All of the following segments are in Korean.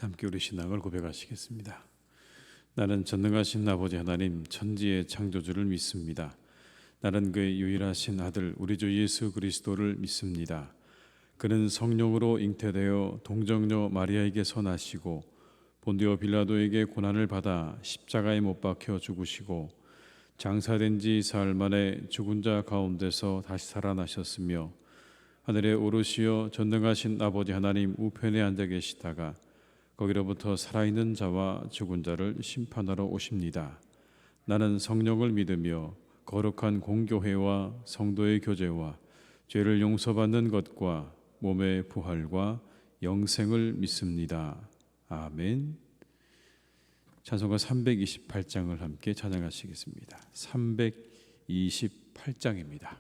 함께 우리 신앙을 고백하시겠습니다. 나는 전능하신 아버지 하나님 천지의 창조주를 믿습니다. 나는 그의 유일하신 아들 우리 주 예수 그리스도를 믿습니다. 그는 성령으로 잉태되어 동정녀 마리아에게서 나시고 본디오 빌라도에게 고난을 받아 십자가에 못 박혀 죽으시고 장사된 지 사흘 만에 죽은 자 가운데서 다시 살아나셨으며 하늘에 오르시어 전능하신 아버지 하나님 우편에 앉아 계시다가 거기로부터 살아있는 자와 죽은 자를 심판하러 오십니다. 나는 성령을 믿으며 거룩한 공교회와 성도의 교제와 죄를 용서받는 것과 몸의 부활과 영생을 믿습니다. 아멘. 찬송가 328장을 함께 찬양하시겠습니다. 328장입니다.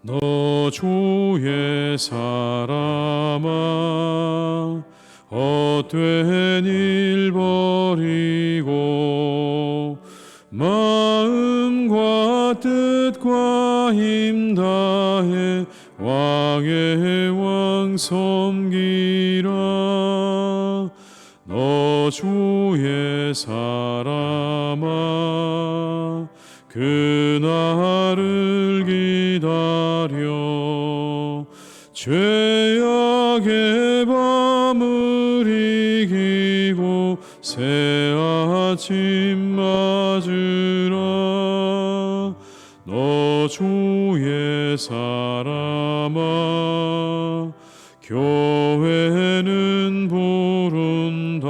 너 주의 사람아 헛된 일 버리고 마음과 뜻과 힘 다해 왕의 왕 섬기라. 너 주의 사람아 그날을 기다려 죄악의 밤을 이기고 새 아침 맞으라. 너 주의 사람아 교회는 부른다.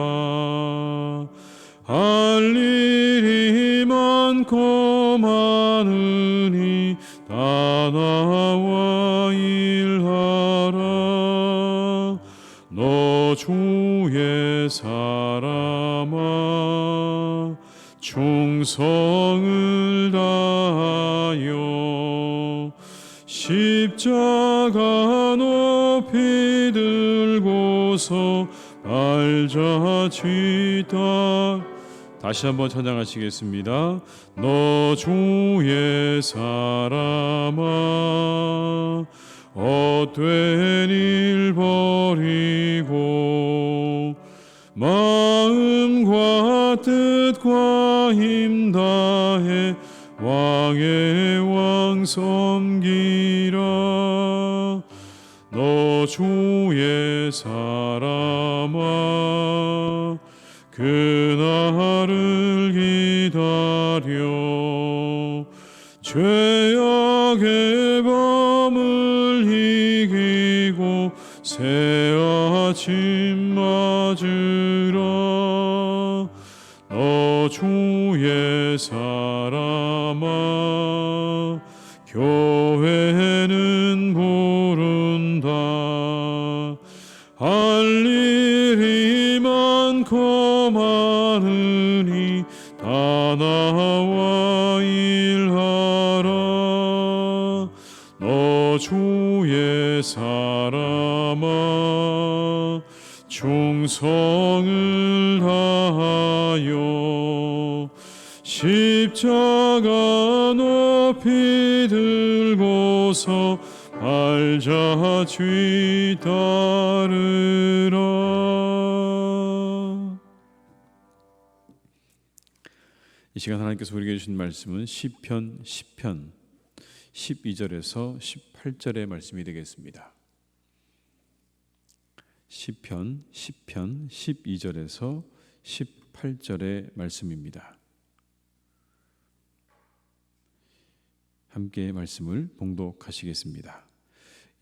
할 일이 많고 많으니 다 나와 일하라. 너 주의 사람아 충성을 다하여 십자가 높이 들고서 알자 쥐다. 다시 한번 찬양하시겠습니다. 너 주의 사람아 헛된 일 버리고 마음과 뜻과 힘 다해 왕의 왕 섬기라. 너 주의 사람아 그날을 기다려 죄악의 밤을 이기고 새 아침 맞으라. 너 주의 사람아 교회는 부른다. 할 일이 많고 많으니 다 나와 일하라. 너 주의 사람아 충성을 다하여 십자가 높이 들고서 알자 뒤따르라. 이 시간 하나님께서 우리에게 주신 말씀은 시편 10편 12절에서 18절의 말씀이 되겠습니다. 시편 10편 12절에서 18절의 말씀입니다. 함께 말씀을 봉독하시겠습니다.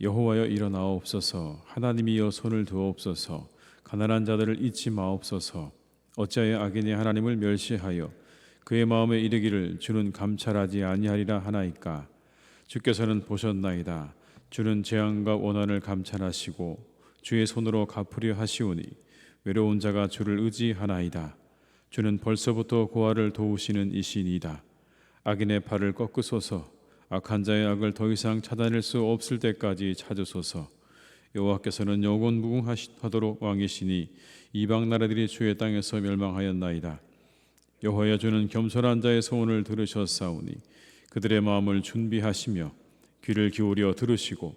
여호와여 일어나옵소서. 하나님이여 손을 드옵소서. 가난한 자들을 잊지 마옵소서. 어찌하여 악인이 하나님을 멸시하여 그의 마음에 이르기를 주는 감찰하지 아니하리라 하나이까. 주께서는 보셨나이다. 주는 재앙과 원한을 감찰하시고 주의 손으로 갚으려 하시오니 외로운 자가 주를 의지하나이다. 주는 벌써부터 고아를 도우시는 이신이다. 악인의 팔을 꺾으소서. 악한 자의 악을 더 이상 찾아낼 수 없을 때까지 찾으소서. 여호와께서는 영원 무궁하도록 왕이시니 이방 나라들이 주의 땅에서 멸망하였나이다. 여호와여, 주는 겸손한 자의 소원을 들으셨사오니 그들의 마음을 준비하시며 귀를 기울여 들으시고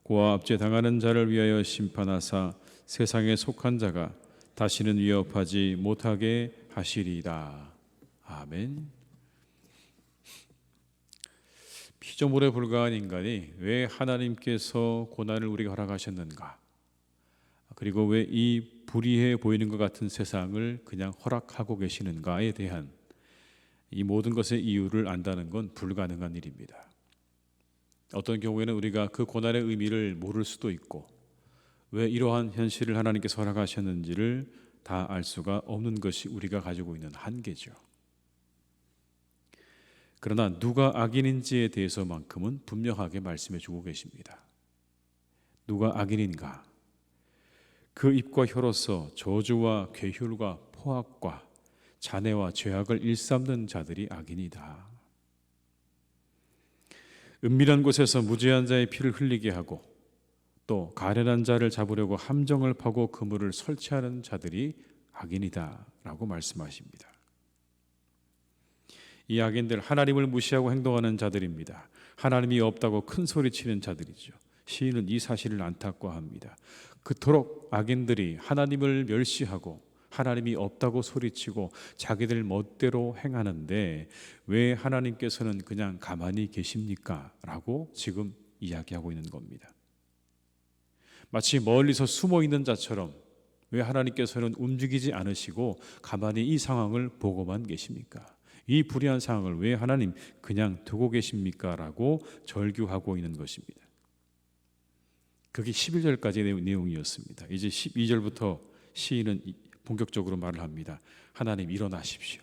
그와 압제당하는 자를 위하여 심판하사 세상에 속한 자가 다시는 위협하지 못하게 하시리이다. 아멘. 피조물에 불과한 인간이 왜 하나님께서 고난을 우리에게 허락하셨는가? 그리고 왜 이 불의해 보이는 것 같은 세상을 그냥 허락하고 계시는가에 대한 이 모든 것의 이유를 안다는 건 불가능한 일입니다. 어떤 경우에는 우리가 그 고난의 의미를 모를 수도 있고 왜 이러한 현실을 하나님께서 허락하셨는지를 다 알 수가 없는 것이 우리가 가지고 있는 한계죠. 그러나 누가 악인인지에 대해서만큼은 분명하게 말씀해 주고 계십니다. 누가 악인인가? 그 입과 혀로서 저주와 괴휼과 포악과 잔해와 죄악을 일삼는 자들이 악인이다. 은밀한 곳에서 무죄한 자의 피를 흘리게 하고 또 가련한 자를 잡으려고 함정을 파고 그물을 설치하는 자들이 악인이다 라고 말씀하십니다. 이 악인들, 하나님을 무시하고 행동하는 자들입니다. 하나님이 없다고 큰 소리치는 자들이죠. 시인은 이 사실을 안타까워합니다. 그토록 악인들이 하나님을 멸시하고 하나님이 없다고 소리치고 자기들 멋대로 행하는데 왜 하나님께서는 그냥 가만히 계십니까? 라고 지금 이야기하고 있는 겁니다. 마치 멀리서 숨어 있는 자처럼 왜 하나님께서는 움직이지 않으시고 가만히 이 상황을 보고만 계십니까? 이 불의한 상황을 왜 하나님 그냥 두고 계십니까? 라고 절규하고 있는 것입니다. 그게 11절까지의 내용이었습니다. 이제 12절부터 시인은 본격적으로 말을 합니다. 하나님 일어나십시오.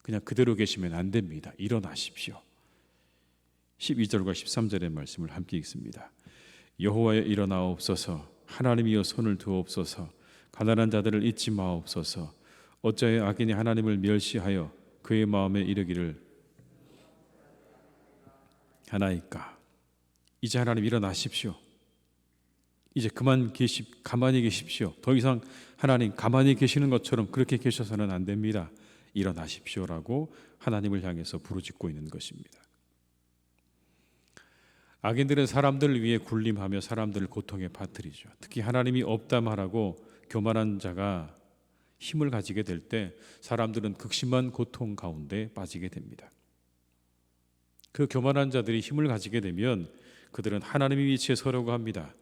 그냥 그대로 계시면 안 됩니다. 일어나십시오. 12절과 13절의 말씀을 함께 읽습니다. 여호와여 일어나옵소서. 하나님이여 손을 두옵소서. 가난한 자들을 잊지 마옵소서. 어찌하여 악인이 하나님을 멸시하여 그의 마음에 이르기를 하나이까. 이제 하나님 일어나십시오. 이제 가만히 계십시오. 더 이상 하나님 가만히 계시는 것처럼 그렇게 계셔서는 안 됩니다. 일어나십시오라고 하나님을 향해서 부르짖고 있는 것입니다. 악인들은 사람들을 위해 군림하며 사람들을 고통에 빠뜨리죠. 특히 하나님이 없다 말하고 교만한 자가 힘을 가지게 될 때 사람들은 극심한 고통 가운데 빠지게 됩니다. 그 교만한 자들이 힘을 가지게 되면 그들은 하나님의 위치에 서려고 합니다.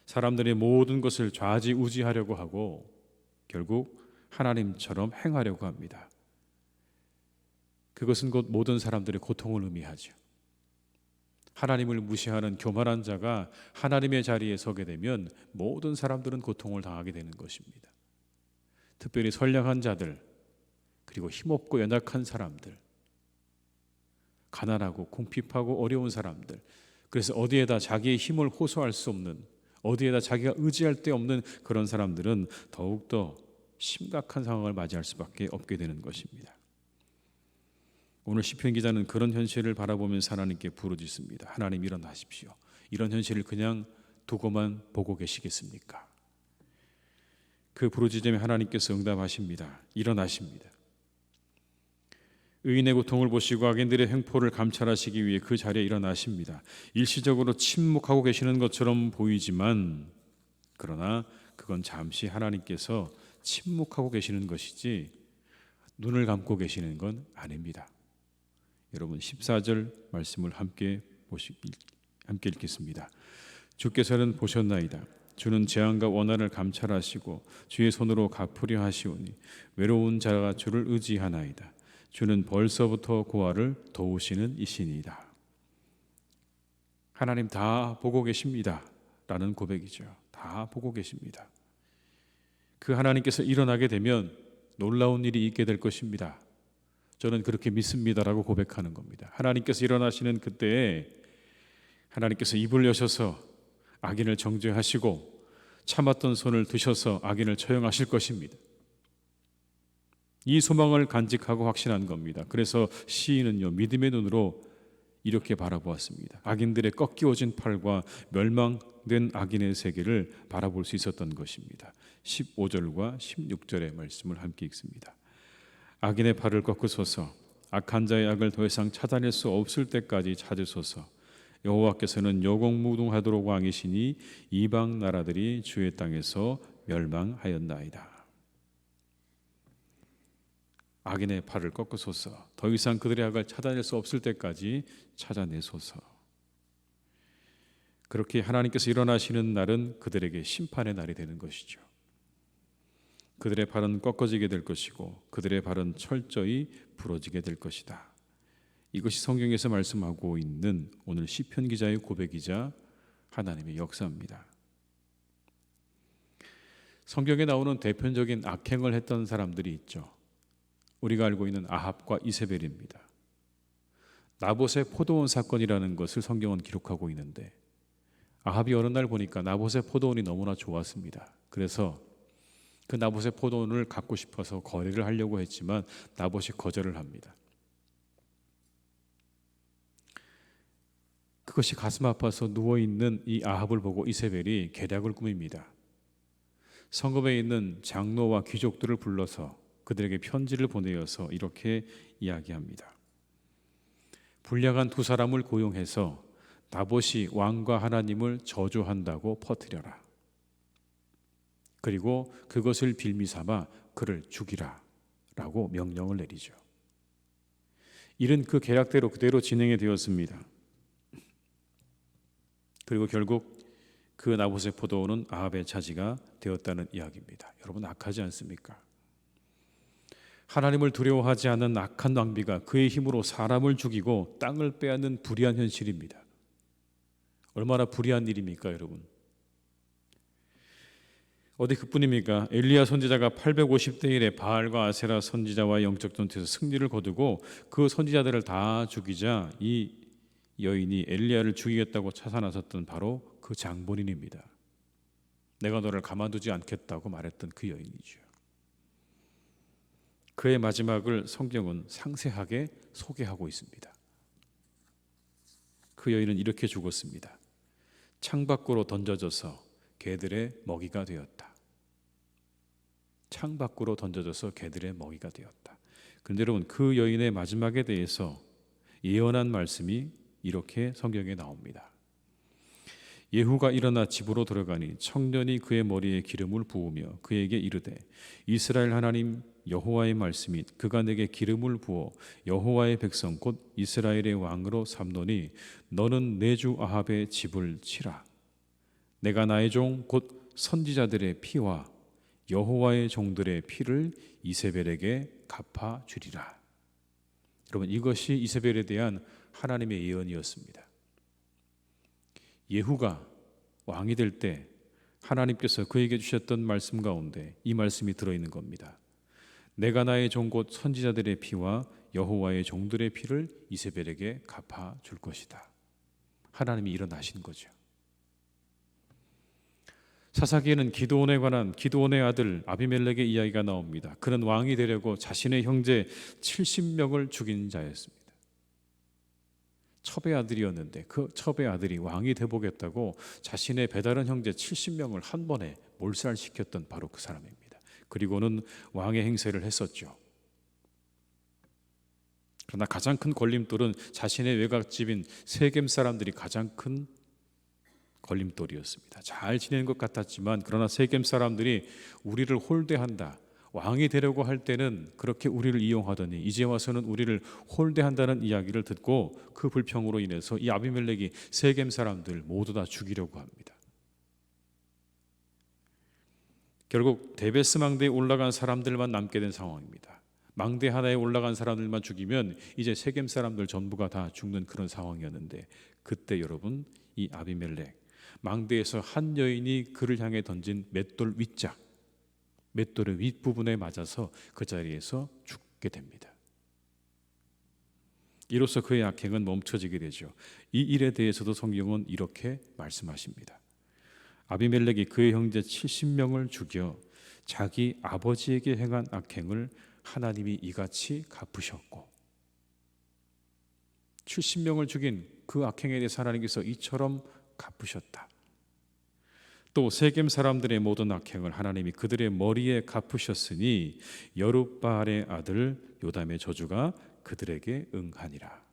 사람들의 모든 것을 좌지우지하려고 하고 결국 하나님처럼 행하려고 합니다. 그것은 곧 모든 사람들의 고통을 의미하죠. 하나님을 무시하는 교만한 자가 하나님의 자리에 서게 되면 모든 사람들은 고통을 당하게 되는 것입니다. 특별히 선량한 자들, 그리고 힘없고 연약한 사람들, 가난하고 궁핍하고 어려운 사람들, 그래서 어디에다 자기의 힘을 호소할 수 없는, 어디에다 자기가 의지할 데 없는 그런 사람들은 더욱더 심각한 상황을 맞이할 수밖에 없게 되는 것입니다. 오늘 시편 기자는 그런 현실을 바라보면서 하나님께 부르짖습니다. 하나님 일어나십시오. 이런 현실을 그냥 두고만 보고 계시겠습니까? 그 부르짖음에 하나님께서 응답하십니다. 일어나십니다. 의인의 고통을 보시고 악인들의 횡포를 감찰하시기 위해 그 자리에 일어나십니다. 일시적으로 침묵하고 계시는 것처럼 보이지만 그러나 그건 잠시 하나님께서 침묵하고 계시는 것이지 눈을 감고 계시는 건 아닙니다. 여러분 14절 말씀을 함께 읽겠습니다. 주께서는 보셨나이다. 주는 재앙과 원한을 감찰하시고 주의 손으로 갚으려 하시오니 외로운 자가 주를 의지하나이다. 주는 벌써부터 고아를 도우시는 이신이다. 하나님 다 보고 계십니다 라는 고백이죠. 다 보고 계십니다. 그 하나님께서 일어나게 되면 놀라운 일이 있게 될 것입니다. 저는 그렇게 믿습니다라고 고백하는 겁니다. 하나님께서 일어나시는 그때에 하나님께서 입을 여셔서 악인을 정죄하시고 참았던 손을 드셔서 악인을 처형하실 것입니다. 이 소망을 간직하고 확신한 겁니다. 그래서 시인은요, 믿음의 눈으로 이렇게 바라보았습니다. 악인들의 꺾이어진 팔과 멸망된 악인의 세계를 바라볼 수 있었던 것입니다. 15절과 16절의 말씀을 함께 읽습니다. 악인의 팔을 꺾으소서. 악한 자의 악을 더 이상 찾아낼 수 없을 때까지 찾으소서. 여호와께서는 요공무동하도록 왕이시니 이방 나라들이 주의 땅에서 멸망하였나이다. 악인의 팔을 꺾으소서. 더 이상 그들의 악을 찾아낼 수 없을 때까지 찾아내소서. 그렇게 하나님께서 일어나시는 날은 그들에게 심판의 날이 되는 것이죠. 그들의 발은 꺾어지게 될 것이고 그들의 발은 철저히 부러지게 될 것이다. 이것이 성경에서 말씀하고 있는 오늘 시편 기자의 고백이자 하나님의 역사입니다. 성경에 나오는 대표적인 악행을 했던 사람들이 있죠. 우리가 알고 있는 아합과 이세벨입니다. 나봇의 포도원 사건이라는 것을 성경은 기록하고 있는데 아합이 어느 날 보니까 나봇의 포도원이 너무나 좋았습니다. 그래서 그 나봇의 포도원을 갖고 싶어서 거래를 하려고 했지만 나봇이 거절을 합니다. 그것이 가슴 아파서 누워있는 이 아합을 보고 이세벨이 계략을 꾸밉니다. 성읍에 있는 장로와 귀족들을 불러서 그들에게 편지를 보내어서 이렇게 이야기합니다. 불량한 두 사람을 고용해서 나봇이 왕과 하나님을 저주한다고 퍼뜨려라. 그리고 그것을 빌미삼아 그를 죽이라 라고 명령을 내리죠. 일은 그 계략대로 그대로 진행이 되었습니다. 그리고 결국 그 나봇의 포도원은 아합의 차지가 되었다는 이야기입니다. 여러분, 악하지 않습니까? 하나님을 두려워하지 않는 악한 왕비가 그의 힘으로 사람을 죽이고 땅을 빼앗는 불의한 현실입니다. 얼마나 불의한 일입니까, 여러분? 어디 그뿐입니까? 엘리야 선지자가 850대 1에 바알과 아세라 선지자와 영적 전투에서 승리를 거두고 그 선지자들을 다 죽이자 이 여인이 엘리야를 죽이겠다고 차사 나섰던 바로 그 장본인입니다. 내가 너를 가만두지 않겠다고 말했던 그 여인이죠. 그의 마지막을 성경은 상세하게 소개하고 있습니다. 그 여인은 이렇게 죽었습니다. 창밖으로 던져져서 개들의 먹이가 되었다. 창밖으로 던져져서 개들의 먹이가 되었다. 그런데 여러분, 그 여인의 마지막에 대해서 예언한 말씀이 이렇게 성경에 나옵니다. 예후가 일어나 집으로 들어가니 청년이 그의 머리에 기름을 부으며 그에게 이르되 이스라엘 하나님 여호와의 말씀이 그가 내게 기름을 부어 여호와의 백성 곧 이스라엘의 왕으로 삼노니 너는 내 주 아합의 집을 치라. 내가 나의 종 곧 선지자들의 피와 여호와의 종들의 피를 이세벨에게 갚아 주리라. 여러분, 이것이 이세벨에 대한 하나님의 예언이었습니다. 예후가 왕이 될 때 하나님께서 그에게 주셨던 말씀 가운데 이 말씀이 들어있는 겁니다. 내가 나의 종 곧 선지자들의 피와 여호와의 종들의 피를 이세벨에게 갚아 줄 것이다. 하나님이 일어나신 거죠. 사사기에는 기드온에 관한 기드온의 아들 아비멜렉의 이야기가 나옵니다. 그는 왕이 되려고 자신의 형제 70명을 죽인 자였습니다. 첩의 아들이었는데 그 첩의 아들이 왕이 되보겠다고 자신의 배다른 형제 70명을 한 번에 몰살시켰던 바로 그 사람입니다. 그리고는 왕의 행세를 했었죠. 그러나 가장 큰 걸림돌은 자신의 외갓집인 세겜 사람들이 가장 큰 걸림돌이었습니다. 잘 지내는 것 같았지만 그러나 세겜 사람들이 우리를 홀대한다. 왕이 되려고 할 때는 그렇게 우리를 이용하더니 이제 와서는 우리를 홀대한다는 이야기를 듣고 그 불평으로 인해서 이 아비멜렉이 세겜 사람들 모두 다 죽이려고 합니다. 결국 데베스 망대에 올라간 사람들만 남게 된 상황입니다. 망대 하나에 올라간 사람들만 죽이면 이제 세겜 사람들 전부가 다 죽는 그런 상황이었는데 그때 여러분, 이 아비멜렉 망대에서 한 여인이 그를 향해 던진 맷돌 윗짝, 맷돌의 윗부분에 맞아서 그 자리에서 죽게 됩니다. 이로써 그의 악행은 멈춰지게 되죠. 이 일에 대해서도 성경은 이렇게 말씀하십니다. 아비멜렉이 그의 형제 70명을 죽여 자기 아버지에게 행한 악행을 하나님이 이같이 갚으셨고 70명을 죽인 그 악행에 대해서 하나님께서 이처럼 갚으셨다. 또 세겜 사람들의 모든 악행을 하나님이 그들의 머리에 갚으셨으니 여룻바알의 아들 요담의 저주가 그들에게 응하니라.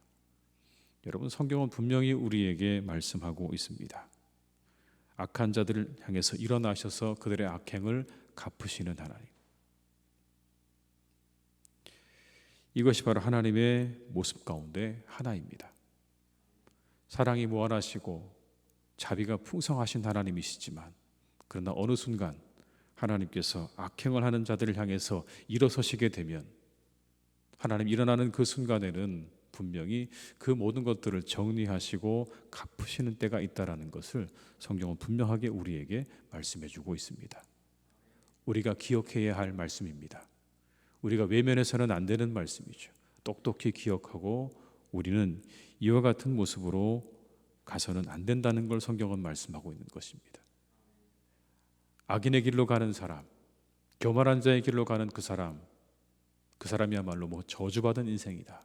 여러분, 성경은 분명히 우리에게 말씀하고 있습니다. 악한 자들을 향해서 일어나셔서 그들의 악행을 갚으시는 하나님. 이것이 바로 하나님의 모습 가운데 하나입니다. 사랑이 무한하시고 자비가 풍성하신 하나님이시지만, 그러나 어느 순간 하나님께서 악행을 하는 자들을 향해서 일어서시게 되면, 하나님 일어나는 그 순간에는 분명히 그 모든 것들을 정리하시고 갚으시는 때가 있다라는 것을 성경은 분명하게 우리에게 말씀해 주고 있습니다. 우리가 기억해야 할 말씀입니다. 우리가 외면해서는 안 되는 말씀이죠. 똑똑히 기억하고 우리는 이와 같은 모습으로 가서는 안 된다는 걸 성경은 말씀하고 있는 것입니다. 악인의 길로 가는 사람, 교만한 자의 길로 가는 그 사람이야말로 저주받은 인생이다.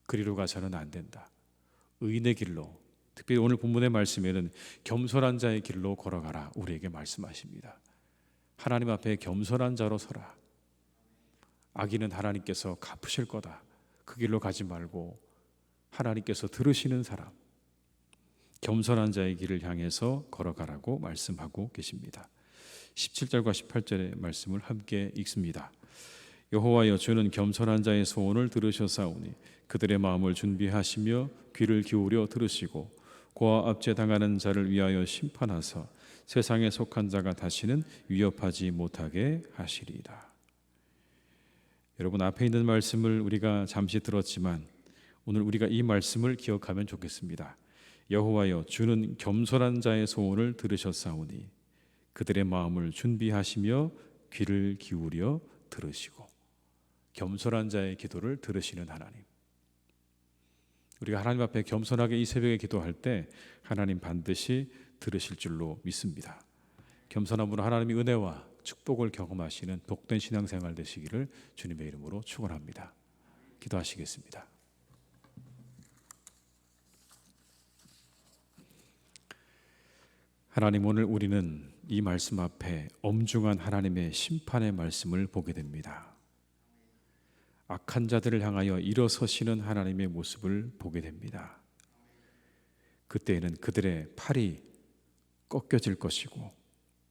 그리로 가서는 안 된다. 의인의 길로, 특별히 오늘 본문의 말씀에는 겸손한 자의 길로 걸어가라 우리에게 말씀하십니다. 하나님 앞에 겸손한 자로 서라. 악인은 하나님께서 갚으실 거다. 그 길로 가지 말고 하나님께서 들으시는 사람, 겸손한 자의 길을 향해서 걸어가라고 말씀하고 계십니다. 17절과 18절의 말씀을 함께 읽습니다. 여호와여, 주는 겸손한 자의 소원을 들으셨사오니 그들의 마음을 준비하시며 귀를 기울여 들으시고 고아 압제당하는 자를 위하여 심판하사 세상에 속한 자가 다시는 위협하지 못하게 하시리이다. 여러분, 앞에 있는 말씀을 우리가 잠시 들었지만 오늘 우리가 이 말씀을 기억하면 좋겠습니다. 여호와여, 주는 겸손한 자의 소원을 들으셨사오니 그들의 마음을 준비하시며 귀를 기울여 들으시고, 겸손한 자의 기도를 들으시는 하나님. 우리가 하나님 앞에 겸손하게 이 새벽에 기도할 때 하나님 반드시 들으실 줄로 믿습니다. 겸손함으로 하나님의 은혜와 축복을 경험하시는 복된 신앙생활 되시기를 주님의 이름으로 축원합니다. 기도하시겠습니다. 하나님, 오늘 우리는 이 말씀 앞에 엄중한 하나님의 심판의 말씀을 보게 됩니다. 악한 자들을 향하여 일어서시는 하나님의 모습을 보게 됩니다. 그때에는 그들의 팔이 꺾여질 것이고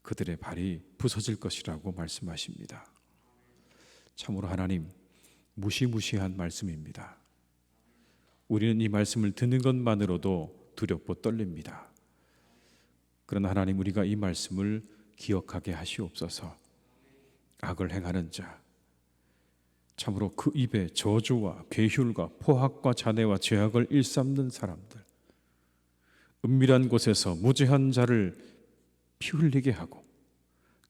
그들의 발이 부서질 것이라고 말씀하십니다. 참으로 하나님, 무시무시한 말씀입니다. 우리는 이 말씀을 듣는 것만으로도 두렵고 떨립니다. 그러나 하나님, 우리가 이 말씀을 기억하게 하시옵소서. 악을 행하는 자, 참으로 그 입에 저주와 괴휼과 포악과 잔해와 죄악을 일삼는 사람들, 은밀한 곳에서 무죄한 자를 피 흘리게 하고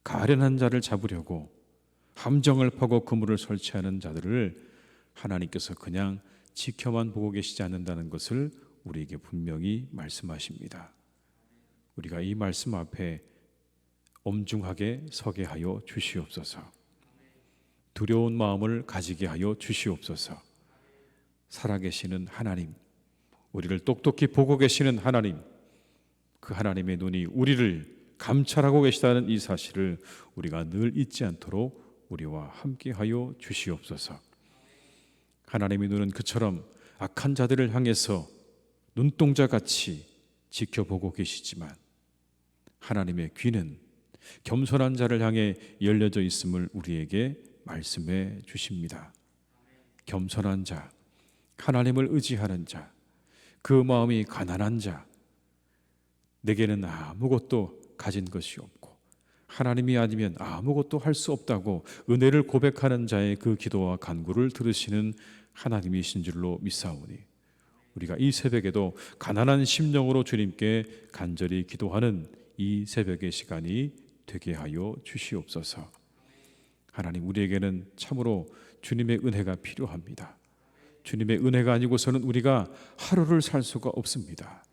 가련한 자를 잡으려고 함정을 파고 그물을 설치하는 자들을 하나님께서 그냥 지켜만 보고 계시지 않는다는 것을 우리에게 분명히 말씀하십니다. 우리가 이 말씀 앞에 엄중하게 서게 하여 주시옵소서. 두려운 마음을 가지게 하여 주시옵소서. 살아계시는 하나님, 우리를 똑똑히 보고 계시는 하나님, 그 하나님의 눈이 우리를 감찰하고 계시다는 이 사실을 우리가 늘 잊지 않도록 우리와 함께하여 주시옵소서. 하나님의 눈은 그처럼 악한 자들을 향해서 눈동자같이 지켜보고 계시지만 하나님의 귀는 겸손한 자를 향해 열려져 있음을 우리에게 말씀해 주십니다. 겸손한 자, 하나님을 의지하는 자, 그 마음이 가난한 자, 내게는 아무것도 가진 것이 없고 하나님이 아니면 아무것도 할 수 없다고 은혜를 고백하는 자의 그 기도와 간구를 들으시는 하나님이신 줄로 믿사오니 우리가 이 새벽에도 가난한 심령으로 주님께 간절히 기도하는 이 새벽의 시간이 되게 하여 주시옵소서. 하나님, 우리에게는 참으로 주님의 은혜가 필요합니다. 주님의 은혜가 아니고서는 우리가 하루를 살 수가 없습니다.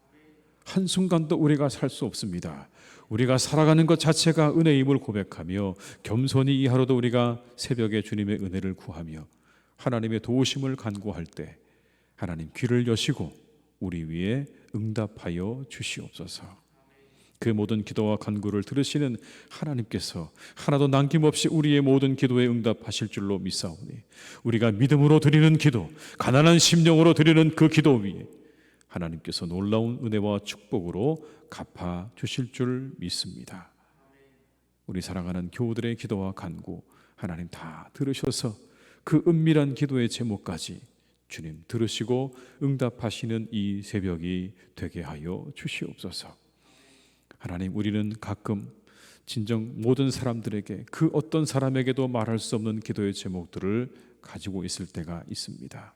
한순간도 우리가 살 수 없습니다. 우리가 살아가는 것 자체가 은혜임을 고백하며 겸손히 이 하루도 우리가 새벽에 주님의 은혜를 구하며 하나님의 도우심을 간구할 때 하나님 귀를 여시고 우리 위에 응답하여 주시옵소서. 그 모든 기도와 간구를 들으시는 하나님께서 하나도 남김없이 우리의 모든 기도에 응답하실 줄로 믿사오니 우리가 믿음으로 드리는 기도, 가난한 심령으로 드리는 그 기도 위에 하나님께서 놀라운 은혜와 축복으로 갚아 주실 줄 믿습니다. 우리 사랑하는 교우들의 기도와 간구 하나님 다 들으셔서 그 은밀한 기도의 제목까지 주님 들으시고 응답하시는 이 새벽이 되게 하여 주시옵소서. 하나님, 우리는 가끔 진정 모든 사람들에게 그 어떤 사람에게도 말할 수 없는 기도의 제목들을 가지고 있을 때가 있습니다.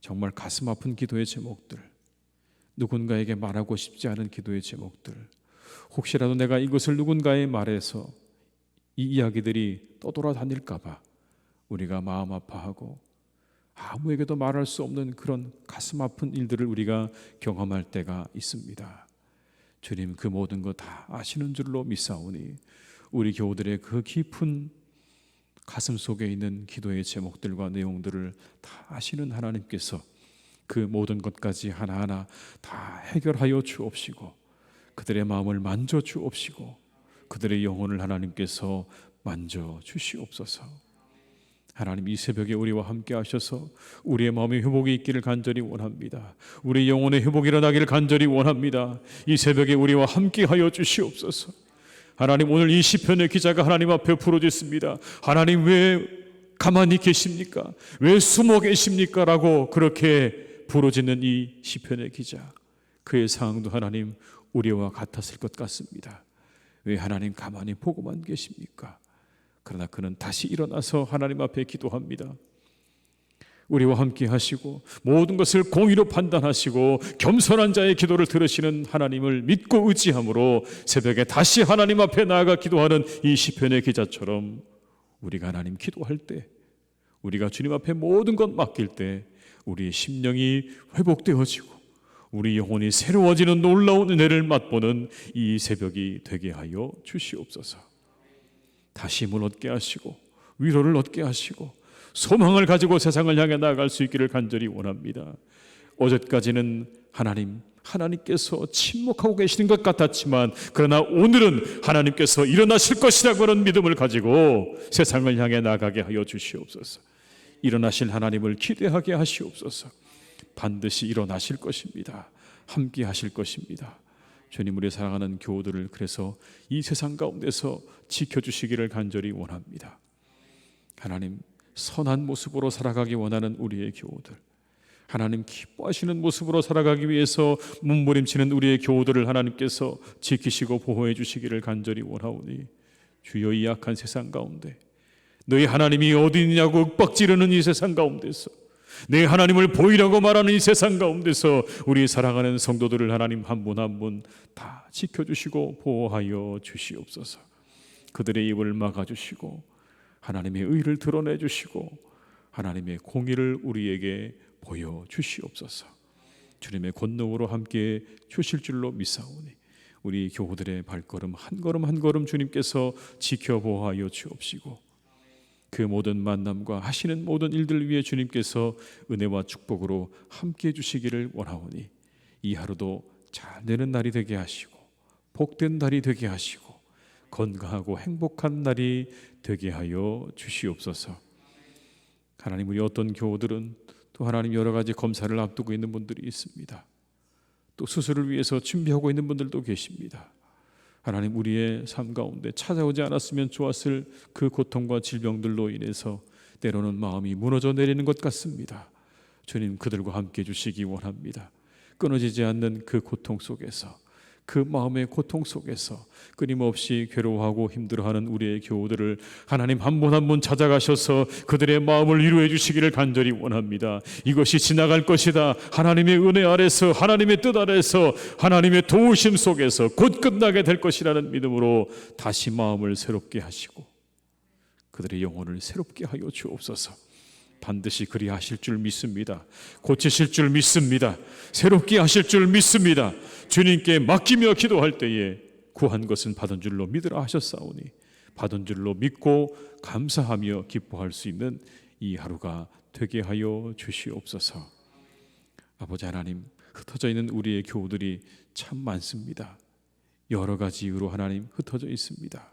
정말 가슴 아픈 기도의 제목들, 누군가에게 말하고 싶지 않은 기도의 제목들, 혹시라도 내가 이것을 누군가에 말해서 이 이야기들이 떠돌아다닐까 봐 우리가 마음 아파하고 아무에게도 말할 수 없는 그런 가슴 아픈 일들을 우리가 경험할 때가 있습니다. 주님, 그 모든 것 다 아시는 줄로 믿사오니 우리 교우들의 그 깊은 가슴 속에 있는 기도의 제목들과 내용들을 다 아시는 하나님께서 그 모든 것까지 하나하나 다 해결하여 주옵시고 그들의 마음을 만져 주옵시고 그들의 영혼을 하나님께서 만져 주시옵소서. 하나님, 이 새벽에 우리와 함께 하셔서 우리의 마음의 회복이 있기를 간절히 원합니다. 우리 영혼의 회복이 일어나기를 간절히 원합니다. 이 새벽에 우리와 함께 하여 주시옵소서. 하나님, 오늘 이 시편의 기자가 하나님 앞에 부르짖습니다. 하나님, 왜 가만히 계십니까? 왜 숨어 계십니까? 라고 그렇게 부르짖는 이 시편의 기자, 그의 상황도 하나님 우리와 같았을 것 같습니다. 왜 하나님 가만히 보고만 계십니까? 그러나 그는 다시 일어나서 하나님 앞에 기도합니다. 우리와 함께 하시고 모든 것을 공의로 판단하시고 겸손한 자의 기도를 들으시는 하나님을 믿고 의지함으로 새벽에 다시 하나님 앞에 나아가 기도하는 이 시편의 기자처럼 우리가 하나님 기도할 때, 우리가 주님 앞에 모든 것 맡길 때 우리의 심령이 회복되어지고 우리 영혼이 새로워지는 놀라운 은혜를 맛보는 이 새벽이 되게 하여 주시옵소서. 다시 힘을 얻게 하시고 위로를 얻게 하시고 소망을 가지고 세상을 향해 나아갈 수 있기를 간절히 원합니다. 어제까지는 하나님께서 침묵하고 계시는 것 같았지만 그러나 오늘은 하나님께서 일어나실 것이라고 하는 믿음을 가지고 세상을 향해 나가게 하여 주시옵소서. 일어나실 하나님을 기대하게 하시옵소서. 반드시 일어나실 것입니다. 함께 하실 것입니다. 주님, 우리 사랑하는 교우들을 그래서 이 세상 가운데서 지켜주시기를 간절히 원합니다. 하나님, 선한 모습으로 살아가기 원하는 우리의 교우들, 하나님 기뻐하시는 모습으로 살아가기 위해서 몸부림치는 우리의 교우들을 하나님께서 지키시고 보호해 주시기를 간절히 원하오니 주여, 이 악한 세상 가운데 너희 하나님이 어디 있냐고 윽박지르는 이 세상 가운데서 내 하나님을 보이라고 말하는 이 세상 가운데서 우리 사랑하는 성도들을 하나님 한 분 한 분 다 지켜주시고 보호하여 주시옵소서. 그들의 입을 막아주시고 하나님의 의를 드러내주시고 하나님의 공의를 우리에게 보여주시옵소서. 주님의 권능으로 함께 주실 줄로 믿사오니 우리 교우들의 발걸음 한 걸음 한 걸음 주님께서 지켜보호하여 주옵시고 그 모든 만남과 하시는 모든 일들 위해 주님께서 은혜와 축복으로 함께해 주시기를 원하오니 이 하루도 잘 되는 날이 되게 하시고 복된 날이 되게 하시고 건강하고 행복한 날이 되게 하여 주시옵소서. 하나님, 우리 어떤 교우들은 또 하나님 여러 가지 검사를 앞두고 있는 분들이 있습니다. 또 수술을 위해서 준비하고 있는 분들도 계십니다. 하나님, 우리의 삶 가운데 찾아오지 않았으면 좋았을 그 고통과 질병들로 인해서 때로는 마음이 무너져 내리는 것 같습니다. 주님, 그들과 함께 해주시기 원합니다. 끊어지지 않는 그 고통 속에서, 그 마음의 고통 속에서 끊임없이 괴로워하고 힘들어하는 우리의 교우들을 하나님 한 분 한 분 찾아가셔서 그들의 마음을 위로해 주시기를 간절히 원합니다. 이것이 지나갈 것이다. 하나님의 은혜 아래서, 하나님의 뜻 아래서, 하나님의 도우심 속에서 곧 끝나게 될 것이라는 믿음으로 다시 마음을 새롭게 하시고 그들의 영혼을 새롭게 하여 주옵소서. 반드시 그리하실 줄 믿습니다. 고치실 줄 믿습니다. 새롭게 하실 줄 믿습니다. 주님께 맡기며 기도할 때에 구한 것은 받은 줄로 믿으라 하셨사오니 받은 줄로 믿고 감사하며 기뻐할 수 있는 이 하루가 되게 하여 주시옵소서. 아버지 하나님, 흩어져 있는 우리의 교우들이 참 많습니다. 여러 가지 이유로 하나님 흩어져 있습니다.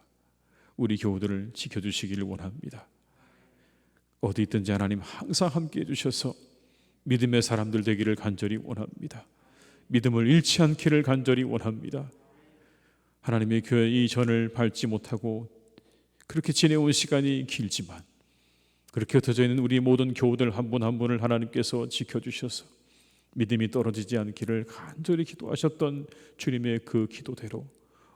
우리 교우들을 지켜주시기를 원합니다. 어디 있든지 하나님 항상 함께해 주셔서 믿음의 사람들 되기를 간절히 원합니다. 믿음을 잃지 않기를 간절히 원합니다. 하나님의 교회 이 전을 밟지 못하고 그렇게 지내온 시간이 길지만 그렇게 흩어져 있는 우리 모든 교우들 한 분 한 분을 하나님께서 지켜주셔서 믿음이 떨어지지 않기를 간절히 기도하셨던 주님의 그 기도대로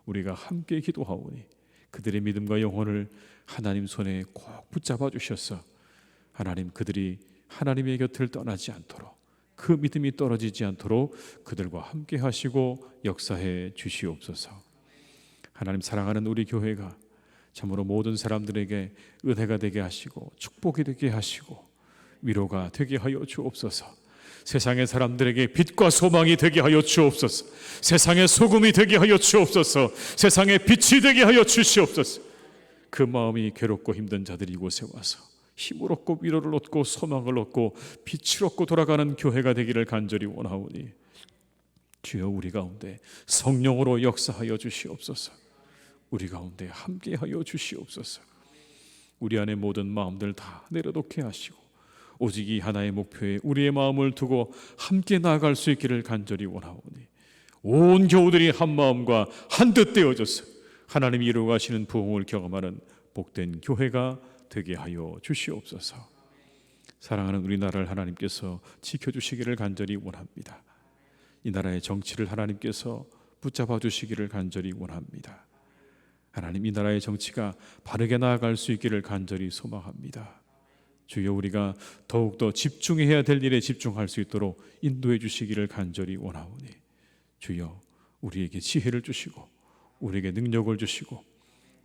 우리가 함께 기도하오니 그들의 믿음과 영혼을 하나님 손에 꼭 붙잡아 주셔서 하나님 그들이 하나님의 곁을 떠나지 않도록 그 믿음이 떨어지지 않도록 그들과 함께 하시고 역사해 주시옵소서. 하나님 사랑하는 우리 교회가 참으로 모든 사람들에게 은혜가 되게 하시고 축복이 되게 하시고 위로가 되게 하여 주옵소서. 세상의 사람들에게 빛과 소망이 되게 하여 주옵소서. 세상의 소금이 되게 하여 주옵소서. 세상의 빛이 되게 하여 주시옵소서. 그 마음이 괴롭고 힘든 자들이 이곳에 와서 힘을 얻고 위로를 얻고 소망을 얻고 빛을 얻고 돌아가는 교회가 되기를 간절히 원하오니 주여 우리 가운데 성령으로 역사하여 주시옵소서. 우리 가운데 함께하여 주시옵소서. 우리 안에 모든 마음들 다 내려놓게 하시고 오직 이 하나의 목표에 우리의 마음을 두고 함께 나아갈 수 있기를 간절히 원하오니 온 교우들이 한 마음과 한 뜻 되어져서 하나님이 이루어가시는 부흥을 경험하는 복된 교회가 되게 하여 주시옵소서. 사랑하는 우리나라를 하나님께서 지켜주시기를 간절히 원합니다. 이 나라의 정치를 하나님께서 붙잡아 주시기를 간절히 원합니다. 하나님 이 나라의 정치가 바르게 나아갈 수 있기를 간절히 소망합니다. 주여 우리가 더욱더 집중해야 될 일에 집중할 수 있도록 인도해 주시기를 간절히 원하오니 주여 우리에게 지혜를 주시고 우리에게 능력을 주시고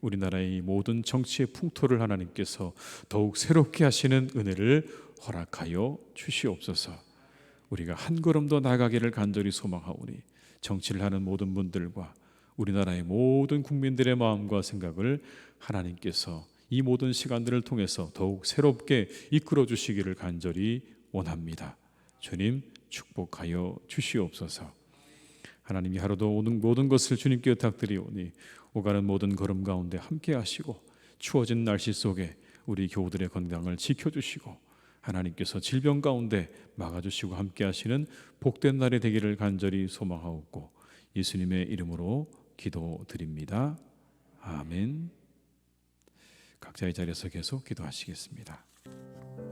우리나라의 모든 정치의 풍토를 하나님께서 더욱 새롭게 하시는 은혜를 허락하여 주시옵소서. 우리가 한 걸음 더 나아가기를 간절히 소망하오니 정치를 하는 모든 분들과 우리나라의 모든 국민들의 마음과 생각을 하나님께서 이 모든 시간들을 통해서 더욱 새롭게 이끌어 주시기를 간절히 원합니다. 주님 축복하여 주시옵소서. 하나님이 하루도 모든 것을 주님께 부탁드리오니 오가는 모든 걸음 가운데 함께 하시고 추워진 날씨 속에 우리 교우들의 건강을 지켜주시고 하나님께서 질병 가운데 막아주시고 함께 하시는 복된 날이 되기를 간절히 소망하옵고 예수님의 이름으로 기도드립니다. 아멘. 각자의 자리에서 계속 기도하시겠습니다.